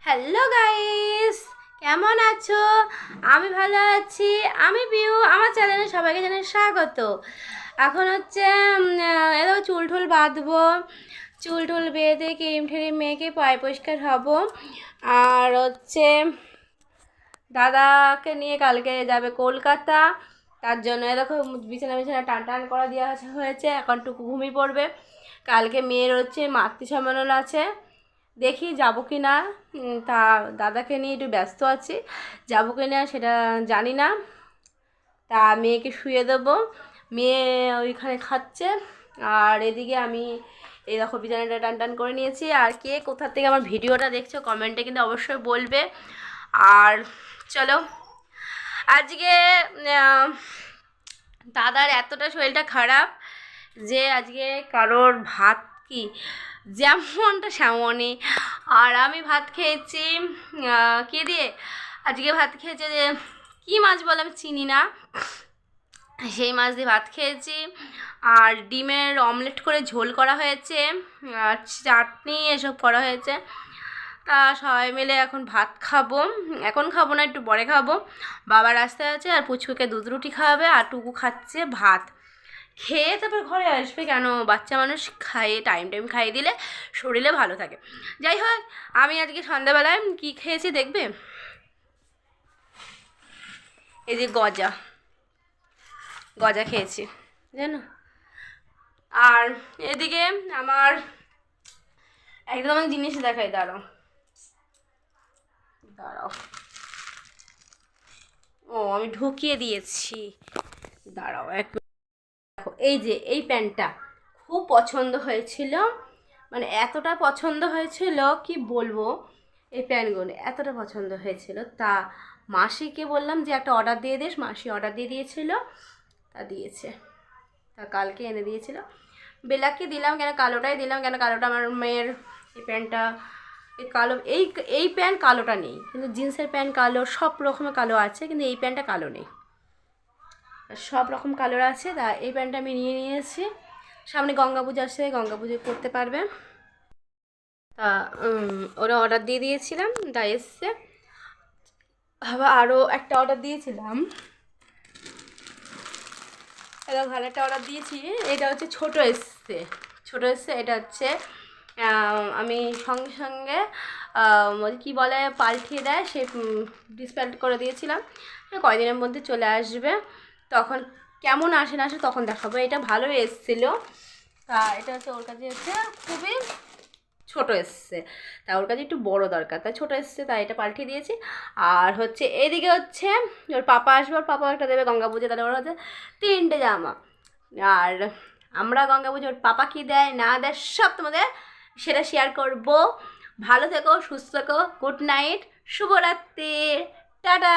Hello guys, কেমন আছো? আমি ভালো আছি। আমি পিউ, আমার চ্যানেলে সবাইকে জানাই স্বাগত। এখন হচ্ছে এত চুল টুল বাঁধবো, চুল টুল বেঁধে ক্রিম ঠেরিম মেখে পয় পরিষ্কার হব। আর হচ্ছে দাদাকে নিয়ে কালকে যাবে কলকাতা, তার জন্য দেখো বিছানা বিছানা টান টান করা দেওয়া হয়েছে। এখন টুকু ঘুমিয়ে পড়বে। কালকে মেয়ের হচ্ছে মাতৃ সম্মেলন আছে, দেখি যাবো কি না। তা দাদাকে নিয়ে একটু ব্যস্ত আছি, যাবো কি না সেটা জানি না। তা মেয়েকে শুয়ে দেবো, মেয়ে ওইখানে খাচ্ছে। আর এদিকে আমি এই দেখো বিছানাটা টান টান করে নিয়েছি। আর কে কোথা থেকে আমার ভিডিওটা দেখছো কমেন্টে কিন্তু অবশ্যই বলবে। আর চলো, আজকে দাদার এতটা শরীরটা খারাপ যে আজকে কারোর ভাত কি যেমনটা সেমনই। আর আমি ভাত খেয়েছি কে দিয়ে, আজকে ভাত খেয়েছে যে কী মাছ বলে আমি চিনি না, সেই মাছ দিয়ে ভাত খেয়েছি। আর ডিমের অমলেট করে ঝোল করা হয়েছে, আর চাটনি এসব করা হয়েছে। তা সবাই মিলে এখন ভাত খাবো। এখন খাবো না, একটু পরে খাবো। বাবা রাস্তায় আছে আর পুচকুকে দুধ রুটি খাওয়াবে, আর টুকু খাচ্ছে ভাত। খেয়ে তারপর ঘরে আসবে, কেন বাচ্চা মানুষ খাইয়ে টাইম খাইয়ে দিলে শরীরে ভালো থাকে। যাই হোক, আমি আজকে সন্ধ্যাবেলায় কী খেয়েছি দেখবে, এই যে গজা গজা খেয়েছি জানো। আর এদিকে আমার একদম জিনিস দেখাই, দাঁড়াও দাঁড়াও, ও আমি ঢুকিয়ে দিয়েছি, দাঁড়াও এক। দেখো এই যে এই প্যান্টটা খুব পছন্দ হয়েছিল, মানে এতটা পছন্দ হয়েছিল কি বলবো। এই প্যান্টগুলো এতটা পছন্দ হয়েছিল, তা মাসিকে বললাম যে একটা অর্ডার দিয়ে দিস, মাসি অর্ডার দিয়ে দিয়েছিল, তা দিয়েছে। তা কালকে এনে দিয়েছিল। বেলাকে দিলাম কেন, কালোটাই দিলাম কেন, কালোটা আমার মেয়ের এই প্যান্টটা, এই কালো এই এই প্যান্ট কালোটা নেই, কিন্তু জিন্সের প্যান্ট কালো, সব রকমের কালো আছে, কিন্তু এই প্যান্টটা কালো নেই, সব রকম কালার আছে। তা এই প্যান্টটা আমি নিয়ে নিয়েছি। সামনে গঙ্গা পুজো আসছে, গঙ্গা পুজো করতে পারবে। তা ওরা অর্ডার দিয়ে দিয়েছিলাম, তা এসছে। আবার আরও একটা অর্ডার দিয়েছিলাম, এটা ভালো একটা অর্ডার দিয়েছি। এটা হচ্ছে ছোটো এসছে, ছোটো এসছে। এটা হচ্ছে আমি সঙ্গে সঙ্গে কী বলে পাল্টিয়ে দেয়, সে ডিসপ্যাচ করে দিয়েছিলাম। কয়দিনের মধ্যে চলে আসবে, তখন কেমন আসে না আসে তখন দেখাবো। এটা ভালো এসেছিলো। তা এটা হচ্ছে ওর কাছে হচ্ছে খুবই ছোটো এসছে, তা ওর কাছে একটু বড় দরকার, তাই ছোটো এসছে, তাই এটা পাল্টিয়ে দিয়েছি। আর হচ্ছে এদিকে হচ্ছে ওর পাপা আসবে, ওর পাপা একটা দেবে গঙ্গা পুজো, তাহলে ওর হচ্ছে 3টে জামা। আর আমরা গঙ্গা পুজো ওর পাপা কী দেয় না দেয় সব তোমাদের সেটা শেয়ার করব। ভালো থেকো, সুস্থ থেকো, গুড নাইট, শুভরাত্রি, টাটা।